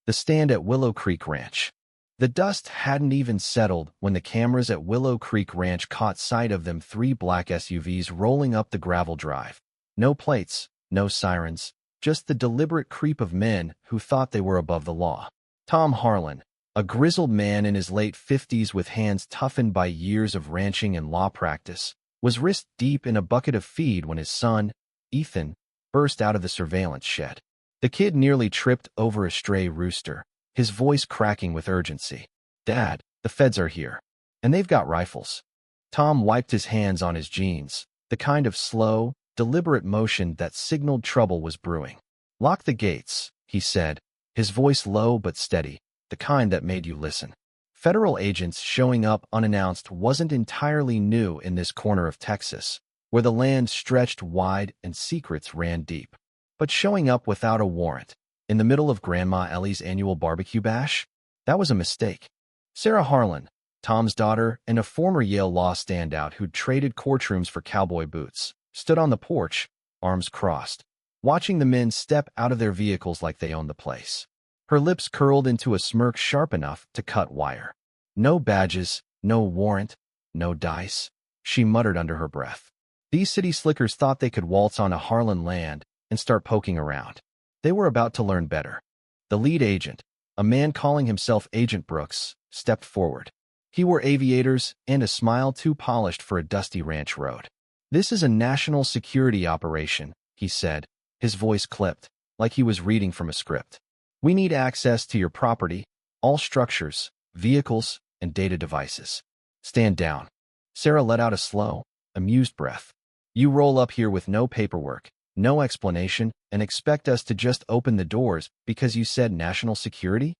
The stand at Willow Creek Ranch. The dust hadn't even settled when the cameras at Willow Creek Ranch caught sight of them three black SUVs rolling up the gravel drive. No plates, no sirens, just the deliberate creep of men who thought they were above the law. Tom Harlan, a grizzled man in his late 50s with hands toughened by years of ranching and law practice, was wrist-deep in a bucket of feed when his son, Ethan, burst out of the surveillance shed. The kid nearly tripped over a stray rooster, his voice cracking with urgency. "Dad, the feds are here. And they've got rifles." Tom wiped his hands on his jeans, the kind of slow, deliberate motion that signaled trouble was brewing. "Lock the gates," he said, his voice low but steady, the kind that made you listen. Federal agents showing up unannounced wasn't entirely new in this corner of Texas, where the land stretched wide and secrets ran deep. But showing up without a warrant, in the middle of Grandma Ellie's annual barbecue bash? That was a mistake. Sarah Harlan, Tom's daughter and a former Yale law standout who'd traded courtrooms for cowboy boots, stood on the porch, arms crossed, watching the men step out of their vehicles like they owned the place. Her lips curled into a smirk sharp enough to cut wire. "No badges, no warrant, no dice," she muttered under her breath. These city slickers thought they could waltz onto Harlan land and start poking around. They were about to learn better. The lead agent, a man calling himself Agent Brooks, stepped forward. He wore aviators and a smile too polished for a dusty ranch road. "This is a national security operation," he said, his voice clipped, like he was reading from a script. "We need access to your property, all structures, vehicles, and data devices. Stand down." Sarah let out a slow, amused breath. "You roll up here with no paperwork, no explanation, and expect us to just open the doors because you said national security?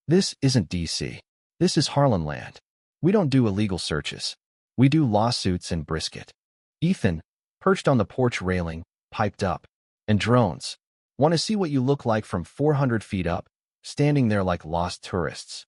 This isn't D.C. This is Harlan land. We don't do illegal searches. We do lawsuits and brisket." Ethan, perched on the porch railing, piped up. "And drones. Want to see what you look like from 400 feet up, standing there like lost tourists."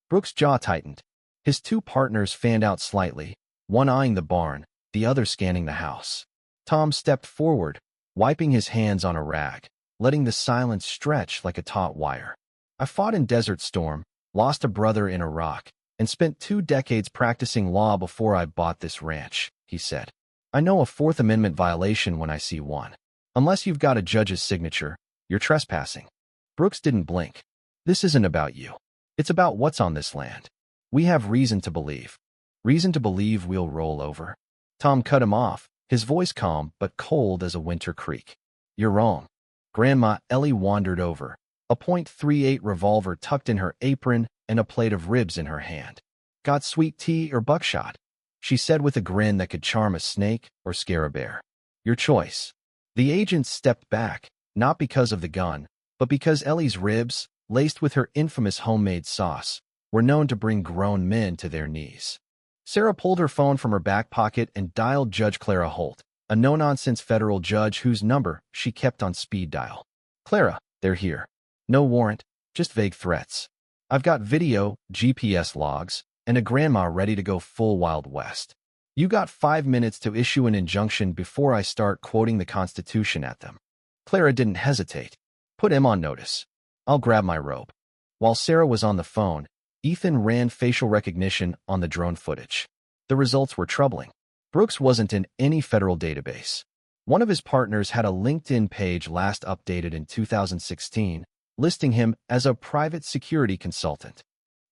Brooks' jaw tightened. His two partners fanned out slightly, one eyeing the barn, the other scanning the house. Tom stepped forward, wiping his hands on a rag, letting the silence stretch like a taut wire. "I fought in Desert Storm, lost a brother in Iraq, and spent 2 decades practicing law before I bought this ranch," he said. "I know a Fourth Amendment violation when I see one. Unless you've got a judge's signature, you're trespassing." Brooks didn't blink. "This isn't about you. It's about what's on this land. We have reason to believe. Reason to believe we'll roll over." Tom cut him off, his voice calm but cold as a winter creek. "You're wrong." Grandma Ellie wandered over, a .38 revolver tucked in her apron and a plate of ribs in her hand. "Got sweet tea or buckshot?" she said with a grin that could charm a snake or scare a bear. "Your choice." The agent stepped back, not because of the gun, but because Ellie's ribs, laced with her infamous homemade sauce, were known to bring grown men to their knees. Sarah pulled her phone from her back pocket and dialed Judge Clara Holt, a no-nonsense federal judge whose number she kept on speed dial. "Clara, they're here. No warrant, just vague threats. I've got video, GPS logs, and a grandma ready to go full Wild West. You got 5 minutes to issue an injunction before I start quoting the Constitution at them." Clara didn't hesitate. "Put him on notice. I'll grab my robe." While Sarah was on the phone, Ethan ran facial recognition on the drone footage. The results were troubling. Brooks wasn't in any federal database. One of his partners had a LinkedIn page last updated in 2016, listing him as a private security consultant.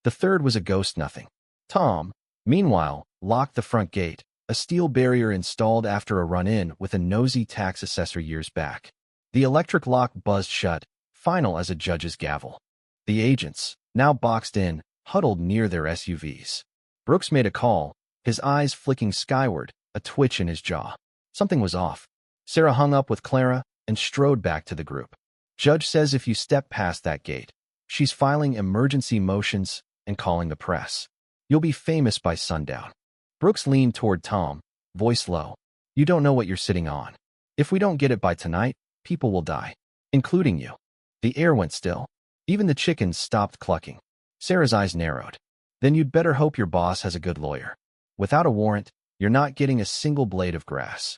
The third was a ghost nothing. Tom, meanwhile, locked the front gate, a steel barrier installed after a run-in with a nosy tax assessor years back. The electric lock buzzed shut, final as a judge's gavel. The agents, now boxed in, huddled near their SUVs. Brooks made a call, his eyes flicking skyward, a twitch in his jaw. Something was off. Sarah hung up with Clara and strode back to the group. "Judge says if you step past that gate, she's filing emergency motions and calling the press. You'll be famous by sundown." Brooks leaned toward Tom, voice low. "You don't know what you're sitting on. If we don't get it by tonight, people will die, including you." The air went still. Even the chickens stopped clucking. Sarah's eyes narrowed. "Then you'd better hope your boss has a good lawyer. Without a warrant, you're not getting a single blade of grass."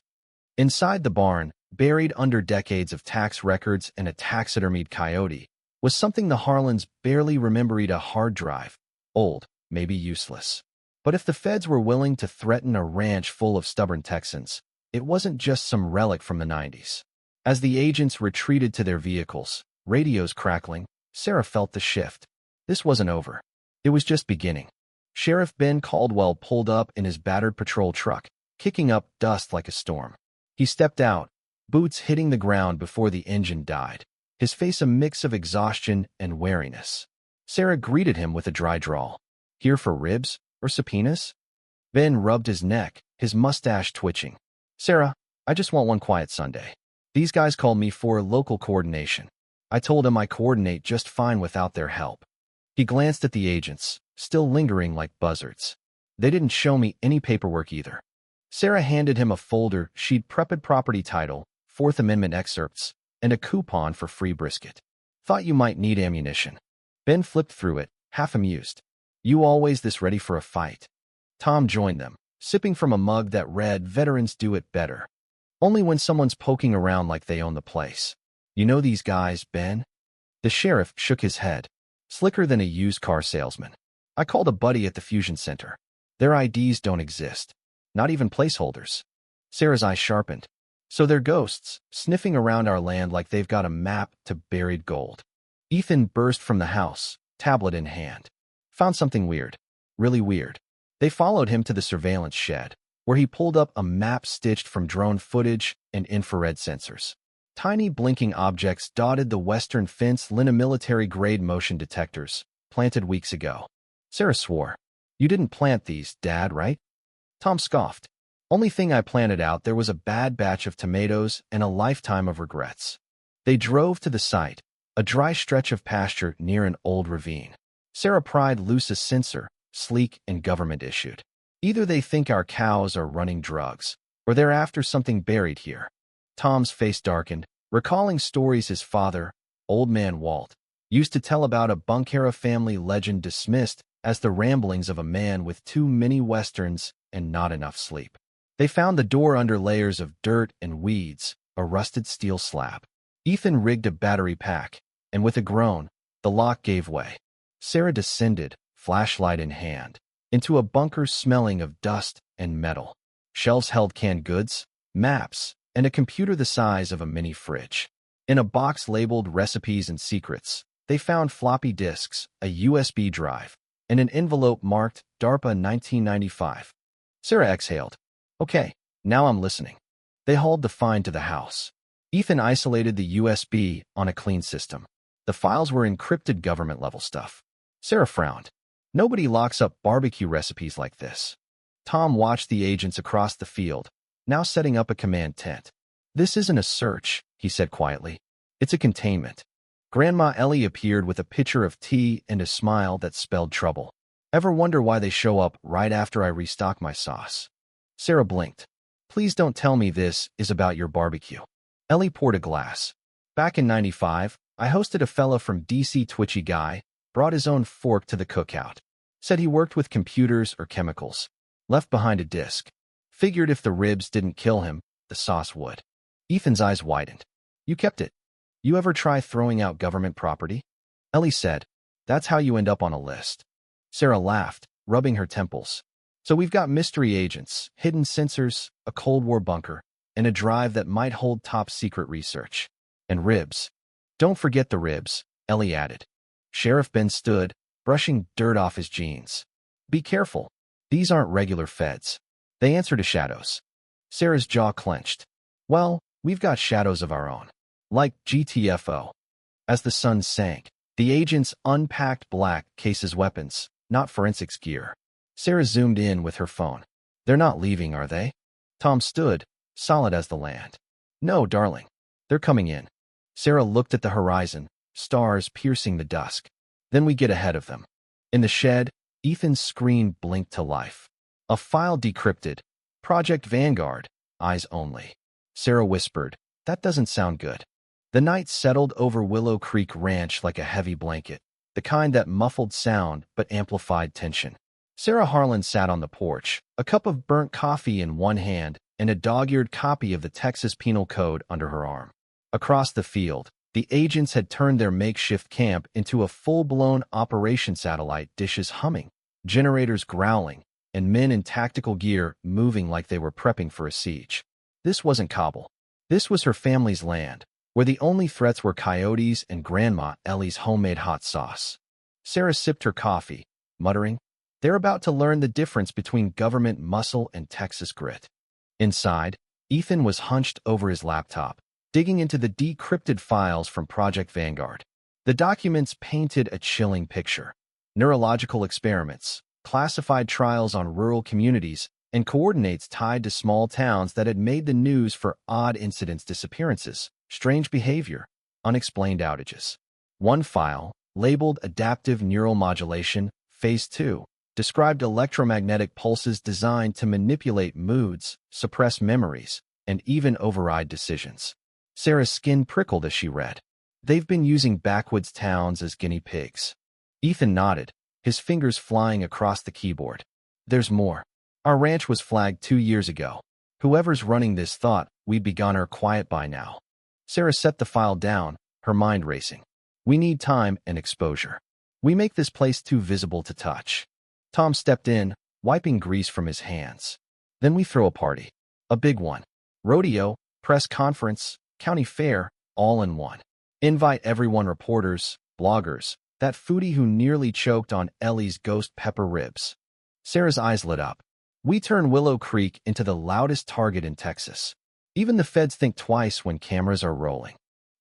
Inside the barn, buried under decades of tax records and a taxidermied coyote, was something the Harlans barely remembered: a hard drive. Old, maybe useless. But if the feds were willing to threaten a ranch full of stubborn Texans, it wasn't just some relic from the 90s. As the agents retreated to their vehicles, radios crackling, Sarah felt the shift. This wasn't over. It was just beginning. Sheriff Ben Caldwell pulled up in his battered patrol truck, kicking up dust like a storm. He stepped out, boots hitting the ground before the engine died, his face a mix of exhaustion and wariness. Sarah greeted him with a dry drawl. "Here for ribs or subpoenas?" Ben rubbed his neck, his mustache twitching. "Sarah, I just want one quiet Sunday. These guys called me for local coordination. I told them I coordinate just fine without their help." He glanced at the agents, still lingering like buzzards. "They didn't show me any paperwork either." Sarah handed him a folder she'd prepped: property title, Fourth Amendment excerpts, and a coupon for free brisket. "Thought you might need ammunition." Ben flipped through it, half amused. "You always this ready for a fight?" Tom joined them, sipping from a mug that read, "Veterans do it better. Only when someone's poking around like they own the place. You know these guys, Ben?" The sheriff shook his head. "Slicker than a used car salesman. I called a buddy at the Fusion Center. Their IDs don't exist. Not even placeholders." Sarah's eyes sharpened. "So they're ghosts, sniffing around our land like they've got a map to buried gold." Ethan burst from the house, tablet in hand. "Found something weird. Really weird." They followed him to the surveillance shed, where he pulled up a map stitched from drone footage and infrared sensors. Tiny blinking objects dotted the western fence: military-grade motion detectors, planted weeks ago. Sarah swore. "You didn't plant these, Dad, right?" Tom scoffed. "Only thing I planted out there was a bad batch of tomatoes and a lifetime of regrets." They drove to the site, a dry stretch of pasture near an old ravine. Sarah pried loose a sensor, sleek and government-issued. "Either they think our cows are running drugs, or they're after something buried here." Tom's face darkened, recalling stories his father, Old Man Walt, used to tell about: a Bunkera family legend dismissed as the ramblings of a man with too many westerns and not enough sleep. They found the door under layers of dirt and weeds, a rusted steel slab. Ethan rigged a battery pack, and with a groan, the lock gave way. Sarah descended, flashlight in hand, into a bunker smelling of dust and metal. Shelves held canned goods, maps, and a computer the size of a mini fridge. In a box labeled Recipes and Secrets, they found floppy disks, a USB drive, and an envelope marked DARPA 1995. Sarah exhaled. "Okay, now I'm listening." They hauled the find to the house. Ethan isolated the USB on a clean system. The files were encrypted government-level stuff. Sarah frowned. "Nobody locks up barbecue recipes like this." Tom watched the agents across the field, now setting up a command tent. "This isn't a search," he said quietly. "It's a containment." Grandma Ellie appeared with a pitcher of tea and a smile that spelled trouble. "Ever wonder why they show up right after I restock my sauce?" Sarah blinked. "Please don't tell me this is about your barbecue." Ellie poured a glass. "Back in '95, I hosted a fella from DC, twitchy guy, brought his own fork to the cookout. Said he worked with computers or chemicals. Left behind a disc. Figured if the ribs didn't kill him, the sauce would." Ethan's eyes widened. "You kept it. You ever try throwing out government property?" Ellie said, "That's how you end up on a list." Sarah laughed, rubbing her temples. "So we've got mystery agents, hidden sensors, a Cold War bunker, and a drive that might hold top-secret research. And ribs. Don't forget the ribs," Ellie added. Sheriff Ben stood, brushing dirt off his jeans. "Be careful. These aren't regular feds. They answer to shadows." Sarah's jaw clenched. "Well, we've got shadows of our own. Like GTFO." As the sun sank, the agents unpacked Black Case's weapons, not forensics gear. Sarah zoomed in with her phone. "They're not leaving, are they?" Tom stood, solid as the land. "No, darling. They're coming in." Sarah looked at the horizon, stars piercing the dusk. "Then we get ahead of them." In the shed, Ethan's screen blinked to life. A file decrypted. "Project Vanguard, eyes only." Sarah whispered, "That doesn't sound good." The night settled over Willow Creek Ranch like a heavy blanket, the kind that muffled sound but amplified tension. Sarah Harlan sat on the porch, a cup of burnt coffee in one hand and a dog-eared copy of the Texas Penal Code under her arm. Across the field, The agents had turned their makeshift camp into a full-blown operation, satellite dishes humming, generators growling, and men in tactical gear moving like they were prepping for a siege. This wasn't Kabul. This was her family's land, where the only threats were coyotes and Grandma Ellie's homemade hot sauce. Sarah sipped her coffee, muttering, "They're about to learn the difference between government muscle and Texas grit." Inside, Ethan was hunched over his laptop, digging into the decrypted files from Project Vanguard. The documents painted a chilling picture. Neurological experiments, classified trials on rural communities, and coordinates tied to small towns that had made the news for odd incidents, disappearances, strange behavior, unexplained outages. One file, labeled Adaptive Neural Modulation, Phase 2, described electromagnetic pulses designed to manipulate moods, suppress memories, and even override decisions. Sarah's skin prickled as she read. They've been using backwoods towns as guinea pigs. Ethan nodded, his fingers flying across the keyboard. There's more. Our ranch was flagged 2 years ago. Whoever's running this thought we'd be gone or quiet by now. Sarah set the file down, her mind racing. We need time and exposure. We make this place too visible to touch. Tom stepped in, wiping grease from his hands. Then we throw a party. A big one. Rodeo, press conference, county fair, all in one. Invite everyone, reporters, bloggers, that foodie who nearly choked on Ellie's ghost pepper ribs. Sarah's eyes lit up. We turn Willow Creek into the loudest target in Texas. Even the feds think twice when cameras are rolling.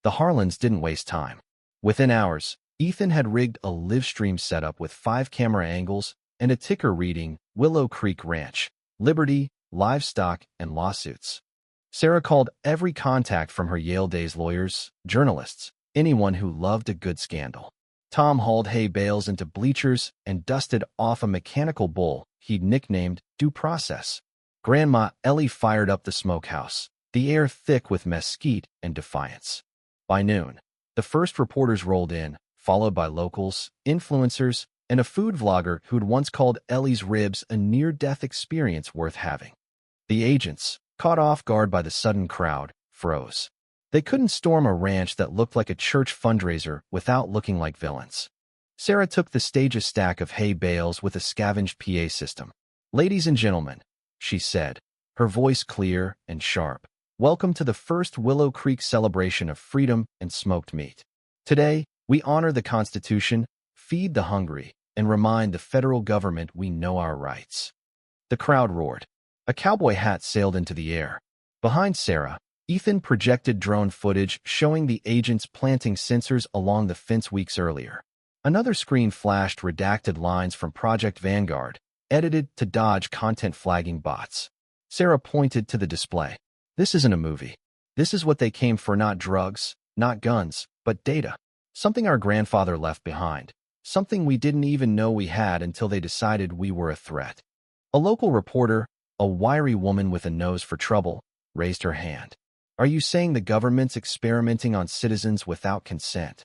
The Harlans didn't waste time. Within hours, Ethan had rigged a live stream setup with 5 camera angles and a ticker reading Willow Creek Ranch, Liberty, Livestock, and Lawsuits. Sarah called every contact from her Yale days, lawyers, journalists, anyone who loved a good scandal. Tom hauled hay bales into bleachers and dusted off a mechanical bull he'd nicknamed Due Process. Grandma Ellie fired up the smokehouse, the air thick with mesquite and defiance. By noon, the first reporters rolled in, followed by locals, influencers, and a food vlogger who'd once called Ellie's ribs a near-death experience worth having. The agents, caught off guard by the sudden crowd, froze. They couldn't storm a ranch that looked like a church fundraiser without looking like villains. Sarah took the stage a stack of hay bales with a scavenged PA system. "Ladies and gentlemen," she said, her voice clear and sharp, "welcome to the first Willow Creek celebration of freedom and smoked meat. Today, we honor the Constitution, feed the hungry, and remind the federal government we know our rights." The crowd roared. A cowboy hat sailed into the air. Behind Sarah, Ethan projected drone footage showing the agents planting sensors along the fence weeks earlier. Another screen flashed redacted lines from Project Vanguard, edited to dodge content flagging bots. Sarah pointed to the display. "This isn't a movie. This is what they came for, not drugs, not guns, but data. Something our grandfather left behind. Something we didn't even know we had until they decided we were a threat." A local reporter, a wiry woman with a nose for trouble, raised her hand. "Are you saying the government's experimenting on citizens without consent?"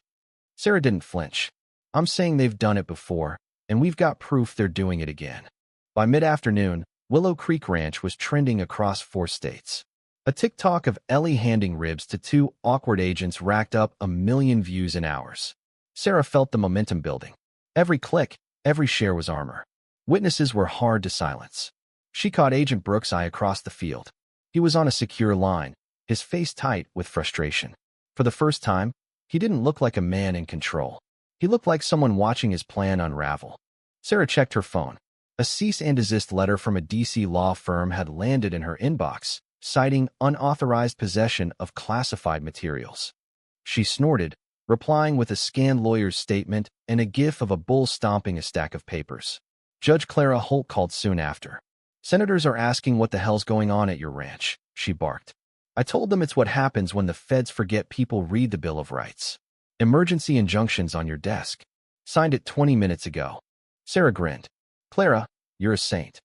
Sarah didn't flinch. "I'm saying they've done it before, and we've got proof they're doing it again." By mid-afternoon, Willow Creek Ranch was trending across 4 states. A TikTok of Ellie handing ribs to 2 awkward agents racked up 1 million views in hours. Sarah felt the momentum building. Every click, every share was armor. Witnesses were hard to silence. She caught Agent Brooks' eye across the field. He was on a secure line, his face tight with frustration. For the first time, he didn't look like a man in control. He looked like someone watching his plan unravel. Sarah checked her phone. A cease and desist letter from a DC law firm had landed in her inbox, citing unauthorized possession of classified materials. She snorted, replying with a scanned lawyer's statement and a gif of a bull stomping a stack of papers. Judge Clara Holt called soon after. "Senators are asking what the hell's going on at your ranch," she barked. "I told them it's what happens when the feds forget people read the Bill of Rights. Emergency injunctions on your desk. Signed it 20 minutes ago." Sarah grinned. "Clara, you're a saint."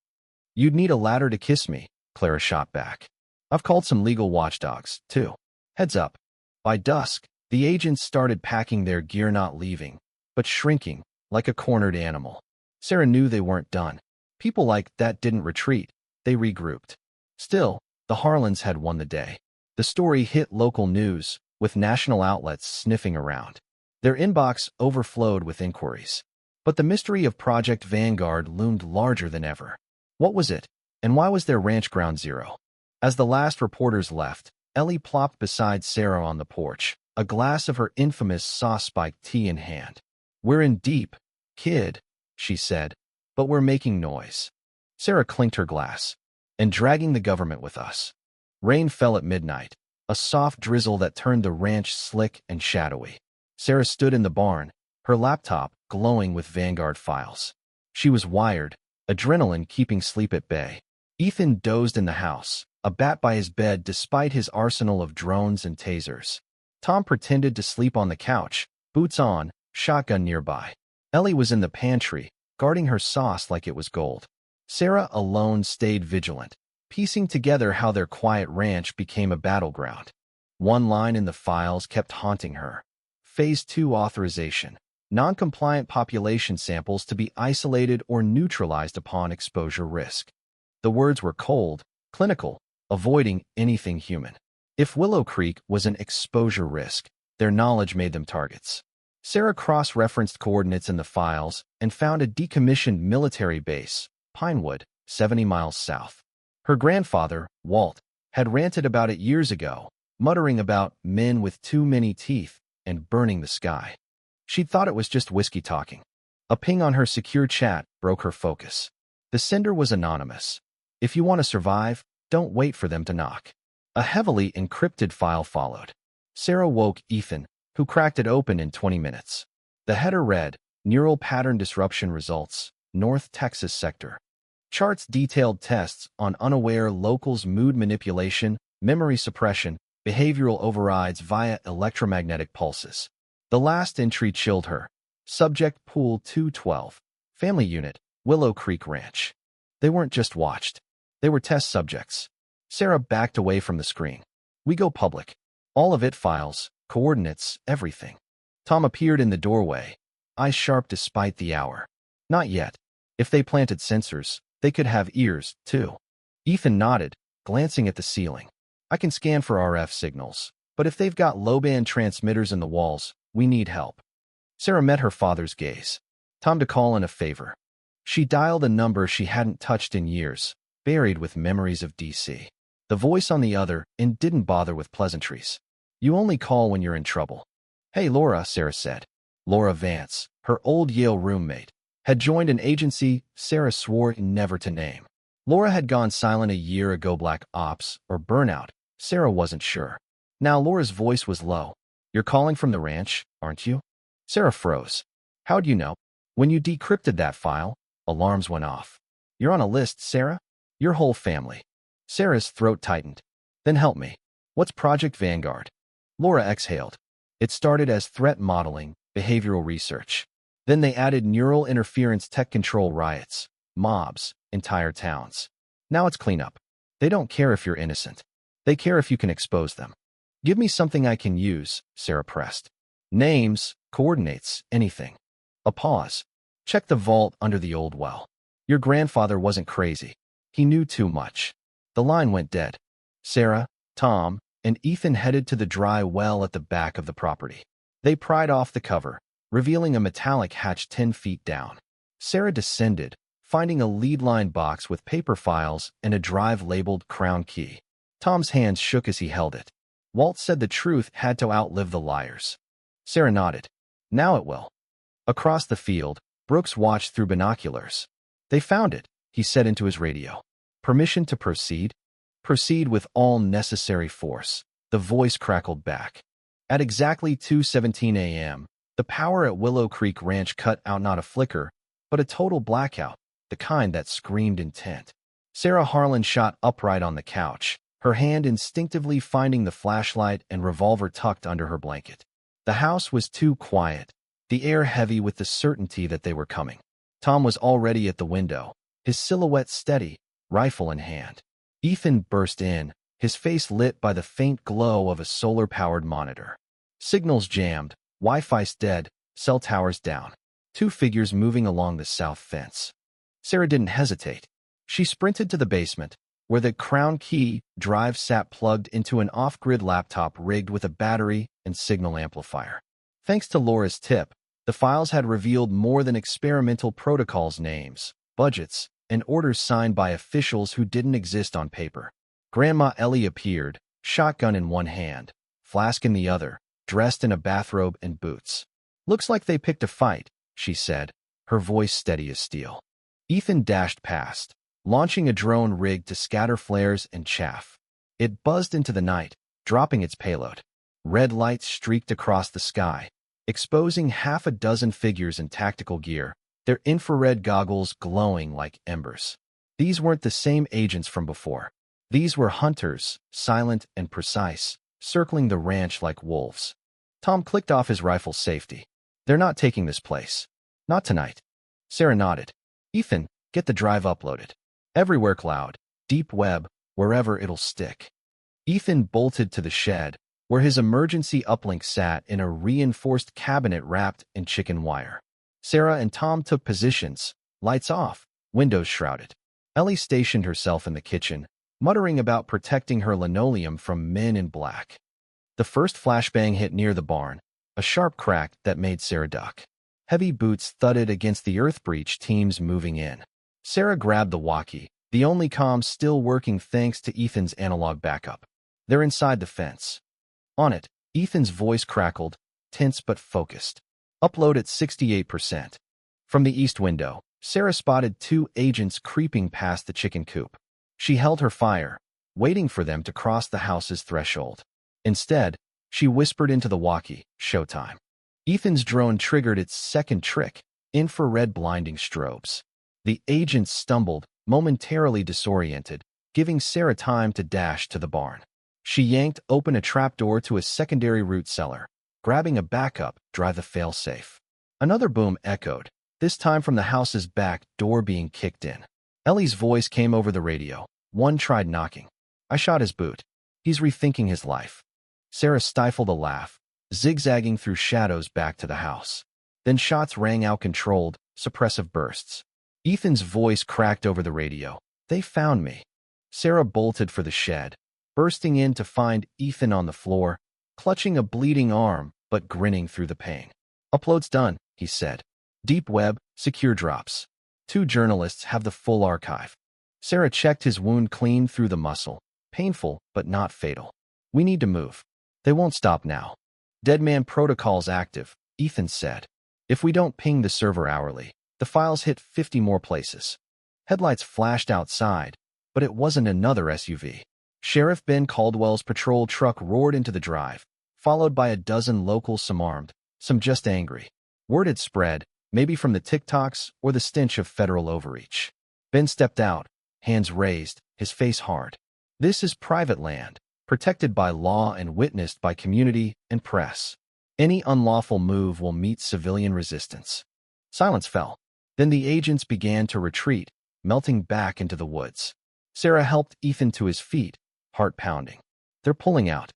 "You'd need a ladder to kiss me," Clara shot back. "I've called some legal watchdogs, too. Heads up." By dusk, the agents started packing their gear, not leaving, but shrinking, like a cornered animal. Sarah knew they weren't done. People like that didn't retreat, they regrouped. Still, the Harlans had won the day. The story hit local news, with national outlets sniffing around. Their inbox overflowed with inquiries. But the mystery of Project Vanguard loomed larger than ever. What was it, and why was their ranch ground zero? As the last reporters left, Ellie plopped beside Sarah on the porch, a glass of her infamous sauce-spiked tea in hand. "We're in deep, kid," she said, "but we're making noise." Sarah clinked her glass. "And dragging the government with us." Rain fell at midnight, a soft drizzle that turned the ranch slick and shadowy. Sarah stood in the barn, her laptop glowing with Vanguard files. She was wired, adrenaline keeping sleep at bay. Ethan dozed in the house, a bat by his bed despite his arsenal of drones and tasers. Tom pretended to sleep on the couch, boots on, shotgun nearby. Ellie was in the pantry, guarding her sauce like it was gold. Sarah alone stayed vigilant, piecing together how their quiet ranch became a battleground. One line in the files kept haunting her. Phase 2 authorization. Non-compliant population samples to be isolated or neutralized upon exposure risk. The words were cold, clinical, avoiding anything human. If Willow Creek was an exposure risk, their knowledge made them targets. Sarah cross-referenced coordinates in the files and found a decommissioned military base, Pinewood, 70 miles south. Her grandfather, Walt, had ranted about it years ago, muttering about men with too many teeth and burning the sky. She'd thought it was just whiskey talking. A ping on her secure chat broke her focus. The sender was anonymous. "If you want to survive, don't wait for them to knock." A heavily encrypted file followed. Sarah woke Ethan, who cracked it open in 20 minutes. The header read, "Neural pattern disruption results, North Texas sector." Charts detailed tests on unaware locals' mood manipulation, memory suppression, behavioral overrides via electromagnetic pulses. The last entry chilled her. Subject Pool 212. Family Unit, Willow Creek Ranch. They weren't just watched. They were test subjects. Sarah backed away from the screen. "We go public. All of it, files, coordinates, everything." Tom appeared in the doorway, eyes sharp despite the hour. "Not yet. If they planted sensors, they could have ears, too." Ethan nodded, glancing at the ceiling. "I can scan for RF signals, but if they've got low-band transmitters in the walls, we need help." Sarah met her father's gaze. "Tom, to call in a favor." She dialed a number she hadn't touched in years, buried with memories of DC. The voice on the other end didn't bother with pleasantries. "You only call when you're in trouble." "Hey, Laura," Sarah said. Laura Vance, her old Yale roommate, had joined an agency Sarah swore never to name. Laura had gone silent a year ago. Black ops or burnout, Sarah wasn't sure. Now Laura's voice was low. "You're calling from the ranch, aren't you?" Sarah froze. "How'd you know?" "When you decrypted that file, alarms went off." "You're on a list, Sarah?" "Your whole family." Sarah's throat tightened. "Then help me. What's Project Vanguard?" Laura exhaled. "It started as threat modeling, behavioral research. Then they added neural interference tech control riots, mobs, entire towns. Now it's cleanup. They don't care if you're innocent. They care if you can expose them." "Give me something I can use," Sarah pressed. "Names, coordinates, anything." A pause. "Check the vault under the old well. Your grandfather wasn't crazy. He knew too much." The line went dead. Sarah, Tom, and Ethan headed to the dry well at the back of the property. They pried off the cover, revealing a metallic hatch 10 feet down. Sarah descended, finding a lead-lined box with paper files and a drive labeled Crown Key. Tom's hands shook as he held it. Walt said the truth had to outlive the liars. Sarah nodded. "Now it will." Across the field, Brooks watched through binoculars. "They found it," he said into his radio. "Permission to proceed?" "Proceed with all necessary force," the voice crackled back. At exactly 2:17 a.m., the power at Willow Creek Ranch cut out, not a flicker, but a total blackout, the kind that screamed intent. Sarah Harlan shot upright on the couch, her hand instinctively finding the flashlight and revolver tucked under her blanket. The house was too quiet, the air heavy with the certainty that they were coming. Tom was already at the window, his silhouette steady, rifle in hand. Ethan burst in, his face lit by the faint glow of a solar-powered monitor. Signals jammed, Wi-Fi's dead, cell towers down. Two figures moving along the south fence. Sarah didn't hesitate. She sprinted to the basement, where the crown key drive sat plugged into an off-grid laptop rigged with a battery and signal amplifier. Thanks to Laura's tip, the files had revealed more than experimental protocols, names, budgets, and orders signed by officials who didn't exist on paper. Grandma Ellie appeared, shotgun in one hand, flask in the other, dressed in a bathrobe and boots. "Looks like they picked a fight," she said, her voice steady as steel. Ethan dashed past, launching a drone rigged to scatter flares and chaff. It buzzed into the night, dropping its payload. Red lights streaked across the sky, exposing half a dozen figures in tactical gear, their infrared goggles glowing like embers. These weren't the same agents from before. These were hunters, silent and precise, circling the ranch like wolves. Tom clicked off his rifle's safety. "They're not taking this place. Not tonight." Sarah nodded. "Ethan, get the drive uploaded. Everywhere cloud, deep web, wherever it'll stick." Ethan bolted to the shed, where his emergency uplink sat in a reinforced cabinet wrapped in chicken wire. Sarah and Tom took positions, lights off, windows shrouded. Ellie stationed herself in the kitchen, muttering about protecting her linoleum from men in black. The first flashbang hit near the barn, a sharp crack that made Sarah duck. Heavy boots thudded against the earth breach, teams moving in. Sarah grabbed the walkie, the only comm still working thanks to Ethan's analog backup. "They're inside the fence." On it, Ethan's voice crackled, tense but focused. "Upload at 68%. From the east window, Sarah spotted two agents creeping past the chicken coop. She held her fire, waiting for them to cross the house's threshold. Instead, she whispered into the walkie, "Showtime." Ethan's drone triggered its second trick, infrared blinding strobes. The agents stumbled, momentarily disoriented, giving Sarah time to dash to the barn. She yanked open a trapdoor to a secondary root cellar, grabbing a backup drive, the failsafe. Another boom echoed, this time from the house's back door being kicked in. Ellie's voice came over the radio. "One tried knocking. I shot his boot. He's rethinking his life." Sarah stifled a laugh, zigzagging through shadows back to the house. Then shots rang out, controlled, suppressive bursts. Ethan's voice cracked over the radio. "They found me." Sarah bolted for the shed, bursting in to find Ethan on the floor, clutching a bleeding arm but grinning through the pain. "Upload's done," he said. "Deep web, secure drops. 2 journalists have the full archive." Sarah checked his wound clean through the muscle. "Painful, but not fatal. We need to move. They won't stop now." "Deadman protocol's active," Ethan said. "If we don't ping the server hourly, the files hit 50 more places." Headlights flashed outside, but it wasn't another SUV. Sheriff Ben Caldwell's patrol truck roared into the drive, followed by a dozen locals, some armed, some just angry. Word had spread, maybe from the TikToks or the stench of federal overreach. Ben stepped out, hands raised, his face hard. "This is private land, protected by law and witnessed by community and press. Any unlawful move will meet civilian resistance." Silence fell. Then the agents began to retreat, melting back into the woods. Sarah helped Ethan to his feet, heart pounding. "They're pulling out."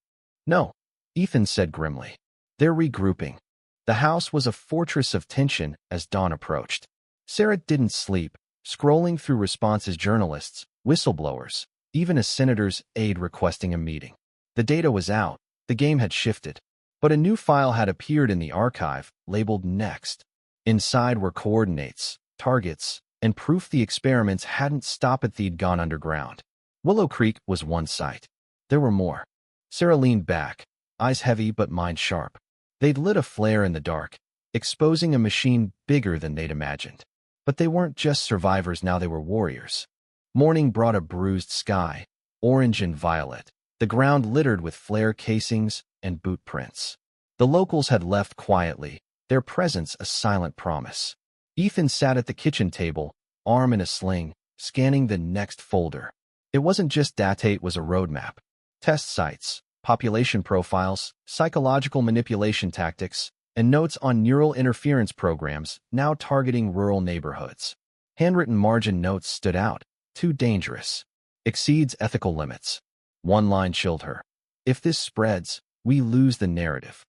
"No," Ethan said grimly. "They're regrouping." The house was a fortress of tension as dawn approached. Sarah didn't sleep, scrolling through responses, journalists, whistleblowers, even a senator's aide requesting a meeting. The data was out, the game had shifted, but a new file had appeared in the archive, labeled Next. Inside were coordinates, targets, and proof the experiments hadn't stopped. They'd gone underground. Willow Creek was one site. There were more. Sarah leaned back, eyes heavy but mind sharp. They'd lit a flare in the dark, exposing a machine bigger than they'd imagined. But they weren't just survivors now, they were warriors. Morning brought a bruised sky, orange and violet, the ground littered with flare casings and boot prints. The locals had left quietly, their presence a silent promise. Ethan sat at the kitchen table, arm in a sling, scanning the next folder. It wasn't just data, it was a roadmap. Test sites, population profiles, psychological manipulation tactics, and notes on neural interference programs now targeting rural neighborhoods. Handwritten margin notes stood out. "Too dangerous. Exceeds ethical limits." One line chilled her. "If this spreads, we lose the narrative."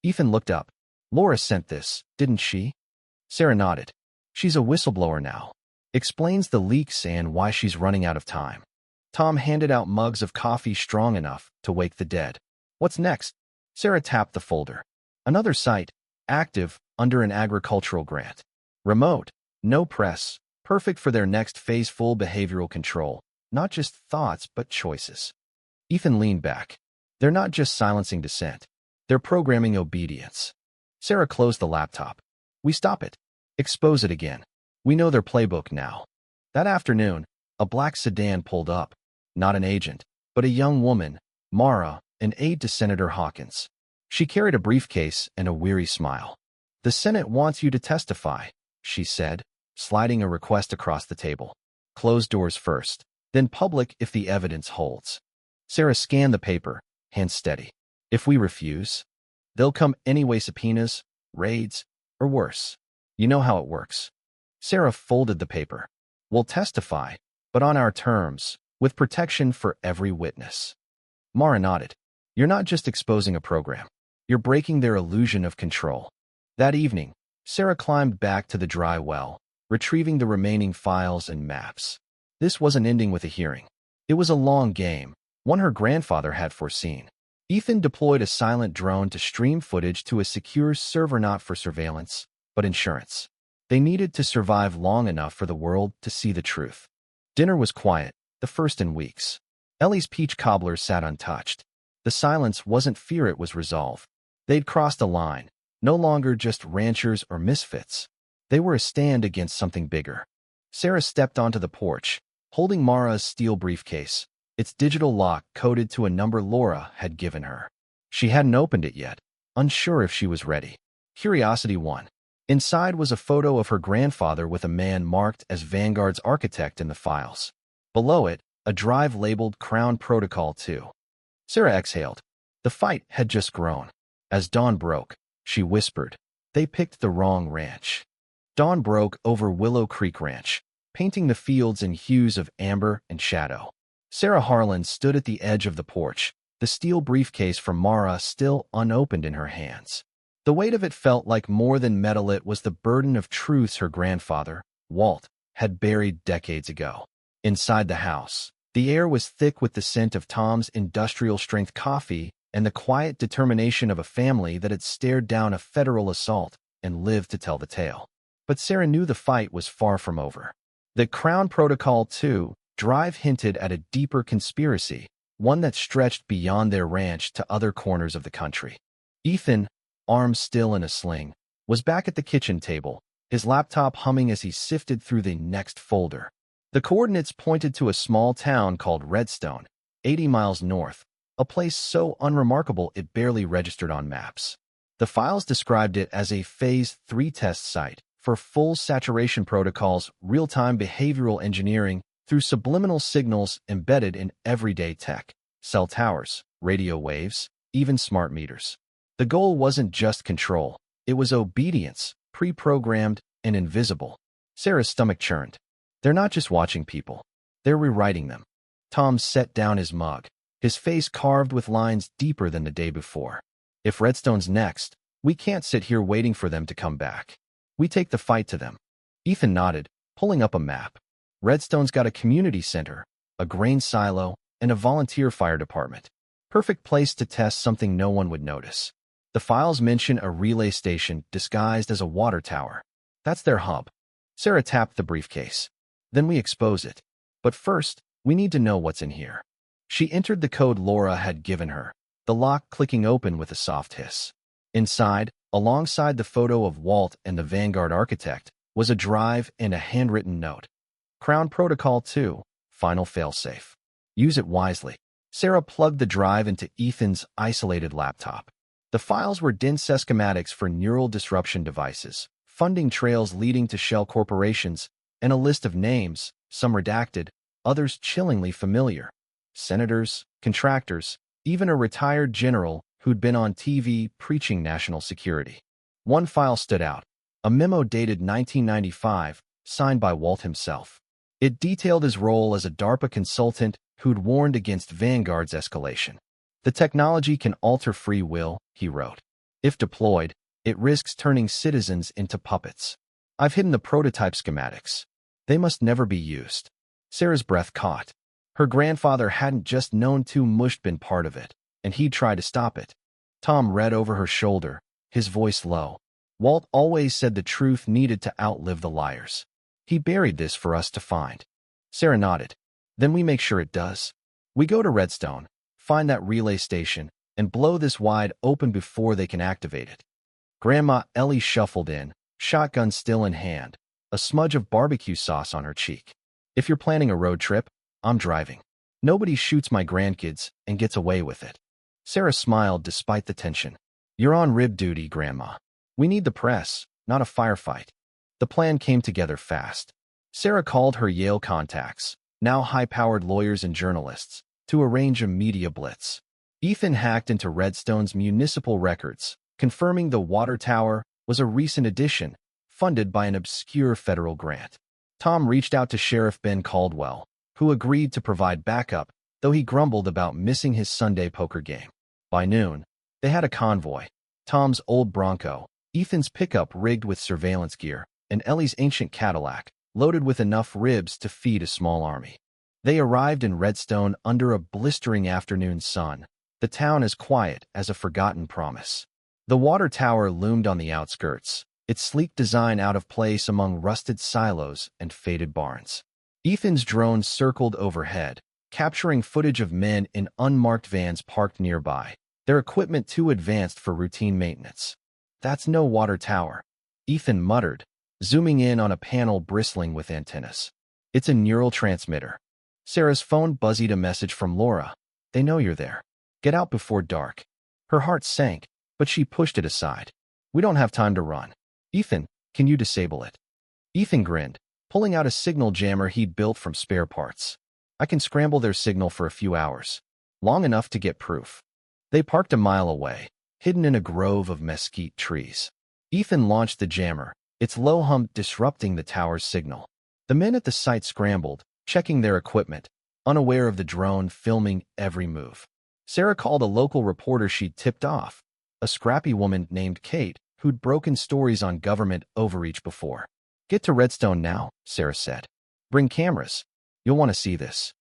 Ethan looked up. "Laura sent this, didn't she?" Sarah nodded. "She's a whistleblower now. Explains the leaks and why she's running out of time." Tom handed out mugs of coffee strong enough to wake the dead. What's next? Sarah tapped the folder. Another site, active, under an agricultural grant. Remote, no press, perfect for their next phase. Full behavioral control, not just thoughts but choices. Ethan leaned back. They're not just silencing dissent. They're programming obedience. Sarah closed the laptop. We stop it. Expose it again. We know their playbook now. That afternoon, a black sedan pulled up. Not an agent, but a young woman, Mara, an aide to Senator Hawkins. She carried a briefcase and a weary smile. The Senate wants you to testify, she said, sliding a request across the table. Closed doors first, then public if the evidence holds. Sarah scanned the paper, hands steady. If we refuse, they'll come anyway. Subpoenas, raids, or worse. You know how it works. Sarah folded the paper. We'll testify, but on our terms, with protection for every witness. Mara nodded. You're not just exposing a program. You're breaking their illusion of control. That evening, Sarah climbed back to the dry well, retrieving the remaining files and maps. This wasn't ending with a hearing. It was a long game, one her grandfather had foreseen. Ethan deployed a silent drone to stream footage to a secure server, not for surveillance, but insurance. They needed to survive long enough for the world to see the truth. Dinner was quiet, the first in weeks. Ellie's peach cobbler sat untouched. The silence wasn't fear, it was resolve. They'd crossed a line, no longer just ranchers or misfits. They were a stand against something bigger. Sarah stepped onto the porch, holding Mara's steel briefcase, its digital lock coded to a number Laura had given her. She hadn't opened it yet, unsure if she was ready. Curiosity won. Inside was a photo of her grandfather with a man marked as Vanguard's architect in the files. Below it, a drive labeled Crown Protocol 2. Sarah exhaled. The fight had just grown. As dawn broke, she whispered, they picked the wrong ranch. Dawn broke over Willow Creek Ranch, painting the fields in hues of amber and shadow. Sarah Harlan stood at the edge of the porch, the steel briefcase from Mara still unopened in her hands. The weight of it felt like more than metal. It was the burden of truths her grandfather, Walt, had buried decades ago. Inside the house, the air was thick with the scent of Tom's industrial-strength coffee and the quiet determination of a family that had stared down a federal assault and lived to tell the tale. But Sarah knew the fight was far from over. The Crown Protocol 2 drive hinted at a deeper conspiracy, one that stretched beyond their ranch to other corners of the country. Ethan, arms still in a sling, was back at the kitchen table, his laptop humming as he sifted through the next folder. The coordinates pointed to a small town called Redstone, 80 miles north, a place so unremarkable it barely registered on maps. The files described it as a Phase 3 test site for full saturation protocols, real-time behavioral engineering through subliminal signals embedded in everyday tech, cell towers, radio waves, even smart meters. The goal wasn't just control, it was obedience, pre-programmed and invisible. Sarah's stomach churned. They're not just watching people, they're rewriting them. Tom set down his mug, his face carved with lines deeper than the day before. If Redstone's next, we can't sit here waiting for them to come back. We take the fight to them. Ethan nodded, pulling up a map. Redstone's got a community center, a grain silo, and a volunteer fire department. Perfect place to test something no one would notice. The files mention a relay station disguised as a water tower. That's their hub. Sarah tapped the briefcase. Then we expose it. But first, we need to know what's in here. She entered the code Laura had given her, the lock clicking open with a soft hiss. Inside, alongside the photo of Walt and the Vanguard architect, was a drive and a handwritten note. Crown Protocol 2, final failsafe. Use it wisely. Sarah plugged the drive into Ethan's isolated laptop. The files were dense schematics for neural disruption devices, funding trails leading to shell corporations, and a list of names, some redacted, others chillingly familiar. Senators, contractors, even a retired general who'd been on TV preaching national security. One file stood out, a memo dated 1995, signed by Walt himself. It detailed his role as a DARPA consultant who'd warned against Vanguard's escalation. The technology can alter free will, he wrote. If deployed, it risks turning citizens into puppets. I've hidden the prototype schematics. They must never be used. Sarah's breath caught. Her grandfather hadn't just known too much been part of it, and he'd try to stop it. Tom read over her shoulder, his voice low. Walt always said the truth needed to outlive the liars. He buried this for us to find. Sarah nodded. Then we make sure it does. We go to Redstone, find that relay station, and blow this wide open before they can activate it. Grandma Ellie shuffled in, shotgun still in hand, a smudge of barbecue sauce on her cheek. If you're planning a road trip, I'm driving. Nobody shoots my grandkids and gets away with it. Sarah smiled despite the tension. You're on rib duty, Grandma. We need the press, not a firefight. The plan came together fast. Sarah called her Yale contacts, now high-powered lawyers and journalists, to arrange a media blitz. Ethan hacked into Redstone's municipal records, confirming the water tower was a recent addition, funded by an obscure federal grant. Tom reached out to Sheriff Ben Caldwell, who agreed to provide backup, though he grumbled about missing his Sunday poker game. By noon, they had a convoy: Tom's old Bronco, Ethan's pickup rigged with surveillance gear, and Ellie's ancient Cadillac, loaded with enough ribs to feed a small army. They arrived in Redstone under a blistering afternoon sun, the town as quiet as a forgotten promise. The water tower loomed on the outskirts, its sleek design out of place among rusted silos and faded barns. Ethan's drone circled overhead, capturing footage of men in unmarked vans parked nearby, their equipment too advanced for routine maintenance. That's no water tower, Ethan muttered, zooming in on a panel bristling with antennas. It's a neural transmitter. Sarah's phone buzzed a message from Laura. They know you're there. Get out before dark. Her heart sank, but she pushed it aside. We don't have time to run. Ethan, can you disable it? Ethan grinned, pulling out a signal jammer he'd built from spare parts. I can scramble their signal for a few hours, long enough to get proof. They parked a mile away, hidden in a grove of mesquite trees. Ethan launched the jammer, its low hum disrupting the tower's signal. The men at the site scrambled, checking their equipment, unaware of the drone filming every move. Sarah called a local reporter she'd tipped off, a scrappy woman named Kate, who'd broken stories on government overreach before. Get to Redstone now, Sarah said. Bring cameras. You'll want to see this.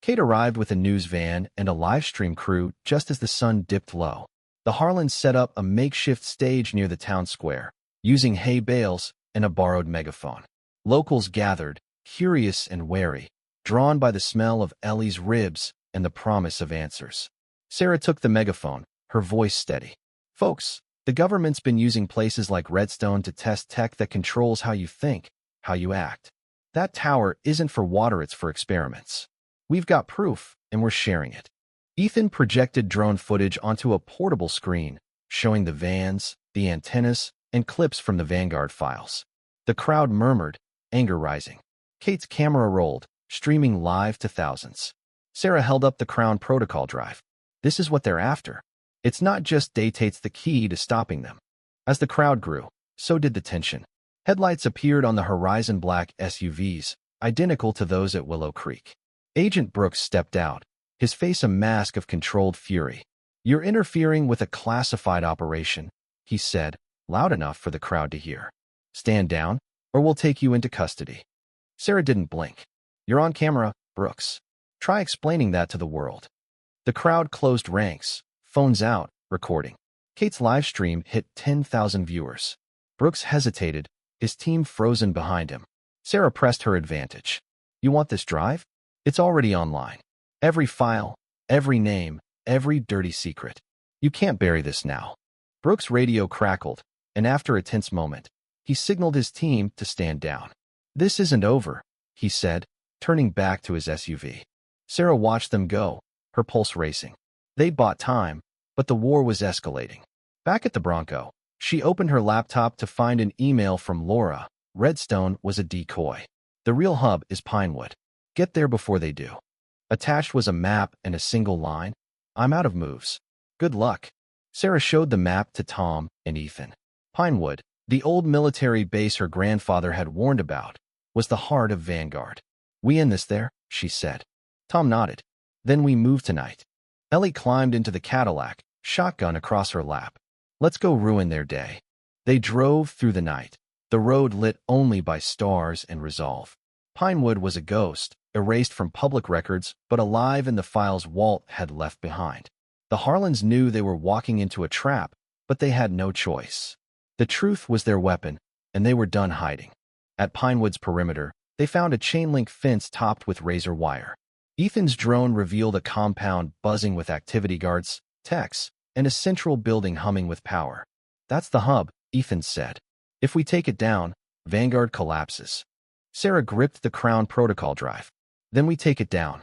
Kate arrived with a news van and a live stream crew just as the sun dipped low. The Harlans set up a makeshift stage near the town square, using hay bales and a borrowed megaphone. Locals gathered, curious and wary, drawn by the smell of Ellie's ribs and the promise of answers. Sarah took the megaphone, her voice steady. Folks, the government's been using places like Redstone to test tech that controls how you think, how you act. That tower isn't for water, it's for experiments. We've got proof, and we're sharing it. Ethan projected drone footage onto a portable screen, showing the vans, the antennas, and clips from the Vanguard files. The crowd murmured, anger rising. Kate's camera rolled, streaming live to thousands. Sarah held up the Crown Protocol drive. This is what they're after. It's not just dictates the key to stopping them. As the crowd grew, so did the tension. Headlights appeared on the horizon, black SUVs, identical to those at Willow Creek. Agent Brooks stepped out, his face a mask of controlled fury. You're interfering with a classified operation, he said, loud enough for the crowd to hear. Stand down, or we'll take you into custody. Sarah didn't blink. You're on camera, Brooks. Try explaining that to the world. The crowd closed ranks, phones out, recording. Kate's live stream hit 10,000 viewers. Brooks hesitated, his team frozen behind him. Sarah pressed her advantage. You want this drive? It's already online. Every file, every name, every dirty secret. You can't bury this now. Brooks' radio crackled, and after a tense moment, he signaled his team to stand down. This isn't over, he said, turning back to his SUV. Sarah watched them go, her pulse racing. They'd bought time, but the war was escalating. Back at the Bronco, she opened her laptop to find an email from Laura. Redstone was a decoy. The real hub is Pinewood. Get there before they do. Attached was a map and a single line. I'm out of moves. Good luck. Sarah showed the map to Tom and Ethan. Pinewood, the old military base her grandfather had warned about, was the heart of Vanguard. We end this there, she said. Tom nodded. Then we move tonight. Ellie climbed into the Cadillac, shotgun across her lap. Let's go ruin their day. They drove through the night, the road lit only by stars and resolve. Pinewood was a ghost, erased from public records but alive in the files Walt had left behind. The Harlans knew they were walking into a trap, but they had no choice. The truth was their weapon, and they were done hiding. At Pinewood's perimeter, they found a chain-link fence topped with razor wire. Ethan's drone revealed a compound buzzing with activity guards, techs, and a central building humming with power. "That's the hub," Ethan said. "If we take it down, Vanguard collapses." Sarah gripped the Crown Protocol drive. "Then we take it down."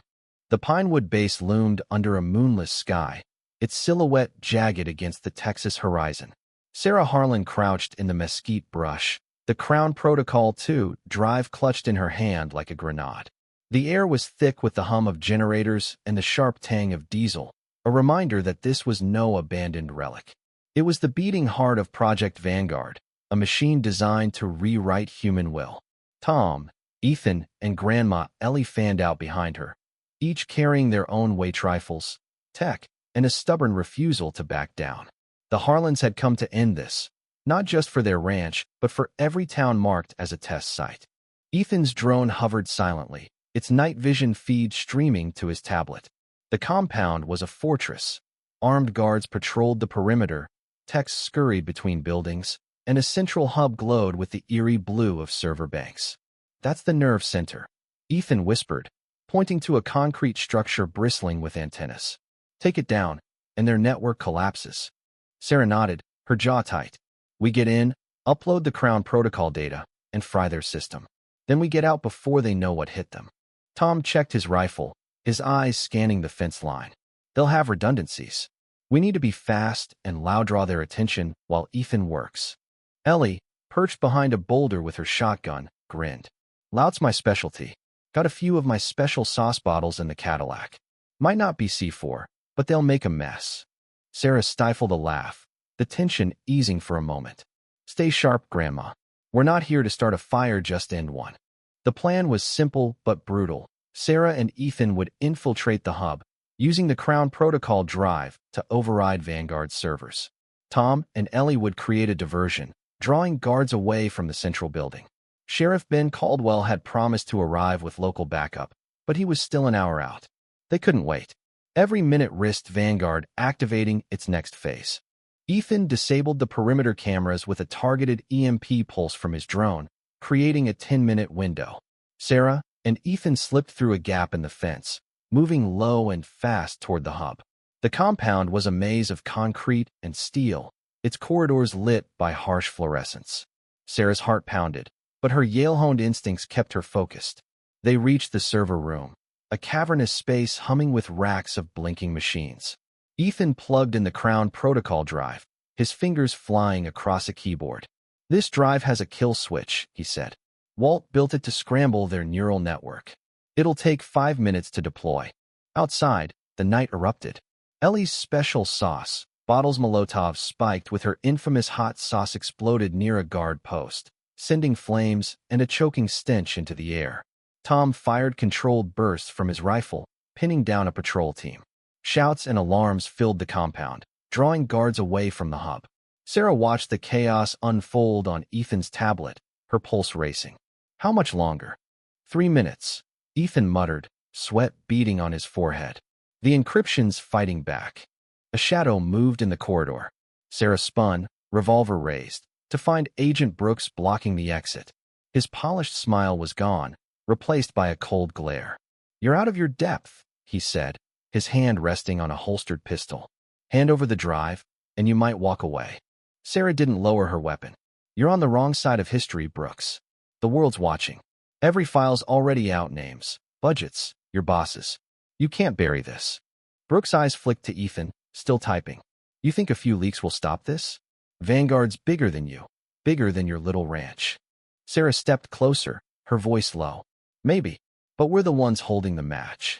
The Pinewood base loomed under a moonless sky, its silhouette jagged against the Texas horizon. Sarah Harlan crouched in the mesquite brush, the Crown Protocol 2 drive clutched in her hand like a grenade. The air was thick with the hum of generators and the sharp tang of diesel, a reminder that this was no abandoned relic. It was the beating heart of Project Vanguard, a machine designed to rewrite human will. Tom, Ethan, and Grandma Ellie fanned out behind her, each carrying their own weight rifles, tech, and a stubborn refusal to back down. The Harlans had come to end this, not just for their ranch, but for every town marked as a test site. Ethan's drone hovered silently, its night vision feed streaming to his tablet. The compound was a fortress. Armed guards patrolled the perimeter, techs scurried between buildings, and a central hub glowed with the eerie blue of server banks. "That's the nerve center," Ethan whispered, pointing to a concrete structure bristling with antennas. "Take it down, and their network collapses." Sarah nodded, her jaw tight. "We get in, upload the Crown Protocol data, and fry their system. Then we get out before they know what hit them." Tom checked his rifle, his eyes scanning the fence line. "They'll have redundancies. We need to be fast and loud, draw their attention while Ethan works." Ellie, perched behind a boulder with her shotgun, grinned. "Loud's my specialty. Got a few of my special sauce bottles in the Cadillac. Might not be C4, but they'll make a mess." Sarah stifled a laugh, the tension easing for a moment. "Stay sharp, Grandma. We're not here to start a fire, just end one." The plan was simple but brutal. Sarah and Ethan would infiltrate the hub, using the Crown Protocol drive to override Vanguard's servers. Tom and Ellie would create a diversion, drawing guards away from the central building. Sheriff Ben Caldwell had promised to arrive with local backup, but he was still an hour out. They couldn't wait. Every minute risked Vanguard activating its next phase. Ethan disabled the perimeter cameras with a targeted EMP pulse from his drone, creating a 10-minute window. Sarah and Ethan slipped through a gap in the fence, moving low and fast toward the hub. The compound was a maze of concrete and steel, its corridors lit by harsh fluorescence. Sarah's heart pounded, but her Yale-honed instincts kept her focused. They reached the server room, a cavernous space humming with racks of blinking machines. Ethan plugged in the Crown Protocol drive, his fingers flying across a keyboard. "This drive has a kill switch," he said. "Walt built it to scramble their neural network. It'll take 5 minutes to deploy." Outside, the night erupted. Ellie's special sauce, bottles Molotov spiked with her infamous hot sauce, exploded near a guard post, sending flames and a choking stench into the air. Tom fired controlled bursts from his rifle, pinning down a patrol team. Shouts and alarms filled the compound, drawing guards away from the hub. Sarah watched the chaos unfold on Ethan's tablet, her pulse racing. "How much longer?" 3 minutes, Ethan muttered, sweat beading on his forehead. The encryption's fighting back. A shadow moved in the corridor. Sarah spun, revolver raised, to find Agent Brooks blocking the exit. His polished smile was gone, replaced by a cold glare. "You're out of your depth," he said, his hand resting on a holstered pistol. "Hand over the drive, and you might walk away." Sarah didn't lower her weapon. "You're on the wrong side of history, Brooks. The world's watching. Every file's already out, names, budgets, your bosses. You can't bury this." Brooks' eyes flicked to Ethan, still typing. "You think a few leaks will stop this? Vanguard's bigger than you, bigger than your little ranch." Sarah stepped closer, her voice low. "Maybe, but we're the ones holding the match."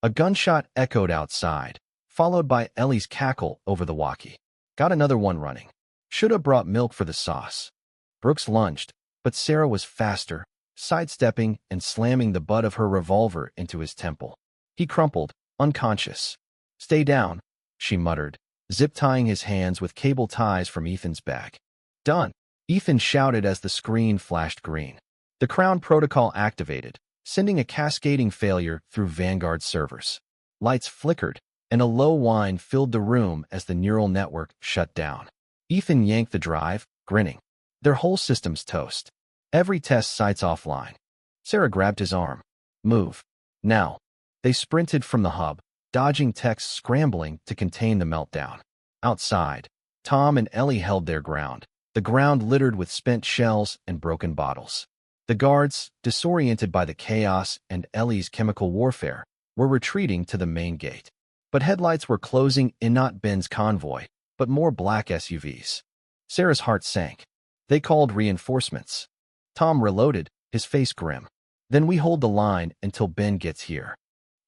A gunshot echoed outside, followed by Ellie's cackle over the walkie. "Got another one running. Shoulda brought milk for the sauce." Brooks lunged, but Sarah was faster, sidestepping and slamming the butt of her revolver into his temple. He crumpled, unconscious. "Stay down," she muttered, zip-tying his hands with cable ties from Ethan's bag. "Done," Ethan shouted as the screen flashed green. The Crown Protocol activated, sending a cascading failure through Vanguard's servers. Lights flickered, and a low whine filled the room as the neural network shut down. Ethan yanked the drive, grinning. Their whole system's toast. Every test site's offline. Sarah grabbed his arm. Move. Now. They sprinted from the hub, dodging techs scrambling to contain the meltdown. Outside, Tom and Ellie held their ground, the ground littered with spent shells and broken bottles. The guards, disoriented by the chaos and Ellie's chemical warfare, were retreating to the main gate. But headlights were closing in not Ben's convoy, but more black SUVs. Sarah's heart sank. They called reinforcements. Tom reloaded, his face grim. Then we hold the line until Ben gets here.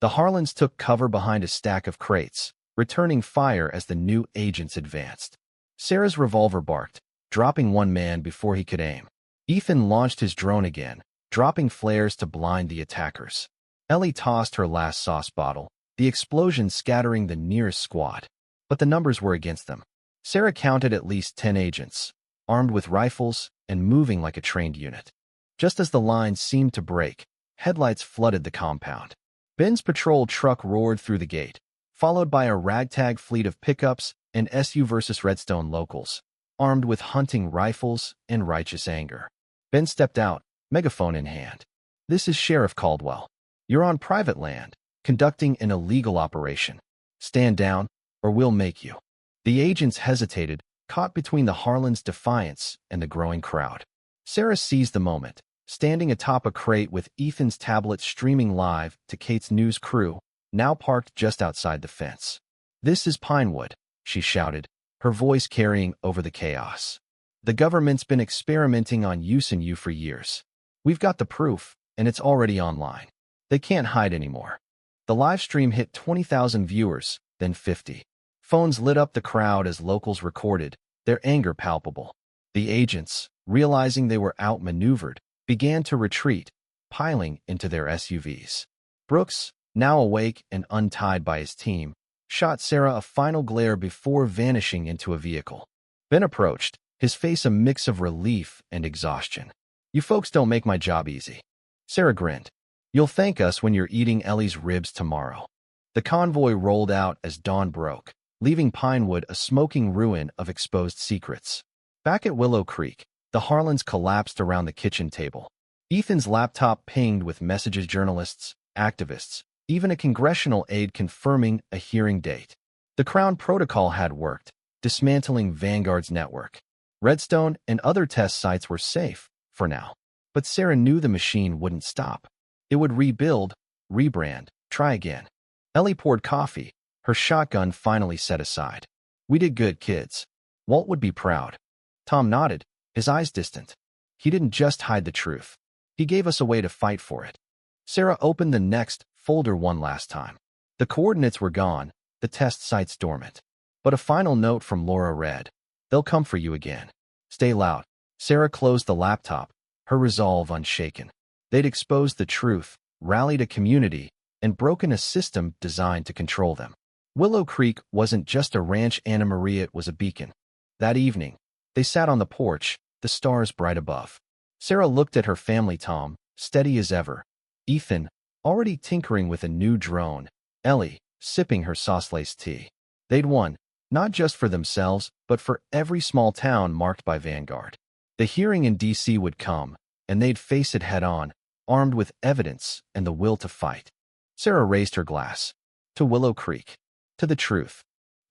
The Harlans took cover behind a stack of crates, returning fire as the new agents advanced. Sarah's revolver barked, dropping one man before he could aim. Ethan launched his drone again, dropping flares to blind the attackers. Ellie tossed her last sauce bottle, the explosion scattering the nearest squad. But the numbers were against them. Sarah counted at least 10 agents, armed with rifles and moving like a trained unit. Just as the lines seemed to break, headlights flooded the compound. Ben's patrol truck roared through the gate, followed by a ragtag fleet of pickups and SU versus Redstone locals, armed with hunting rifles and righteous anger. Ben stepped out, megaphone in hand. "This is Sheriff Caldwell. You're on private land, conducting an illegal operation. Stand down, or we'll make you." The agents hesitated, caught between the Harlan's defiance and the growing crowd. Sarah seized the moment, standing atop a crate with Ethan's tablet streaming live to Kate's news crew, now parked just outside the fence. "This is Pinewood," she shouted, her voice carrying over the chaos. "The government's been experimenting on using you for years. We've got the proof, and it's already online. They can't hide anymore." The live stream hit 20,000 viewers, then 50. Phones lit up the crowd as locals recorded, their anger palpable. The agents, realizing they were outmaneuvered, began to retreat, piling into their SUVs. Brooks, now awake and untied by his team, shot Sarah a final glare before vanishing into a vehicle. Ben approached, his face a mix of relief and exhaustion. "You folks don't make my job easy." Sarah grinned. "You'll thank us when you're eating Ellie's ribs tomorrow." The convoy rolled out as dawn broke, leaving Pinewood a smoking ruin of exposed secrets. Back at Willow Creek, the Harlans collapsed around the kitchen table. Ethan's laptop pinged with messages journalists, activists, even a congressional aide confirming a hearing date. The Crown Protocol had worked, dismantling Vanguard's network. Redstone and other test sites were safe, for now. But Sarah knew the machine wouldn't stop. It would rebuild, rebrand, try again. Ellie poured coffee, her shotgun finally set aside. "We did good, kids. Walt would be proud." Tom nodded, his eyes distant. "He didn't just hide the truth. He gave us a way to fight for it." Sarah opened the next folder one last time. The coordinates were gone, the test sites dormant. But a final note from Laura read, "They'll come for you again. Stay loud." Sarah closed the laptop, her resolve unshaken. They'd exposed the truth, rallied a community, and broken a system designed to control them. Willow Creek wasn't just a ranch Anna Maria, it was a beacon. That evening, they sat on the porch, the stars bright above. Sarah looked at her family, Tom, steady as ever. Ethan, already tinkering with a new drone. Ellie, sipping her sauce-laced tea. They'd won, not just for themselves, but for every small town marked by Vanguard. The hearing in D.C. would come, and they'd face it head-on, armed with evidence and the will to fight. Sarah raised her glass. To Willow Creek. To the truth.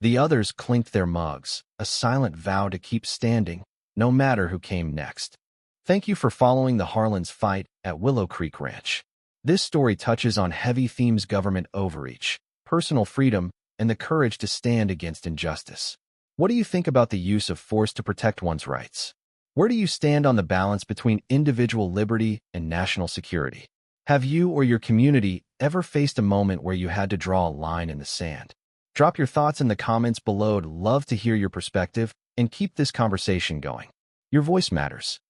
The others clinked their mugs, a silent vow to keep standing, no matter who came next. Thank you for following the Harlan's fight at Willow Creek Ranch. This story touches on heavy themes: government overreach, personal freedom, and the courage to stand against injustice. What do you think about the use of force to protect one's rights? Where do you stand on the balance between individual liberty and national security? Have you or your community ever faced a moment where you had to draw a line in the sand? Drop your thoughts in the comments below. I'd love to hear your perspective and keep this conversation going. Your voice matters.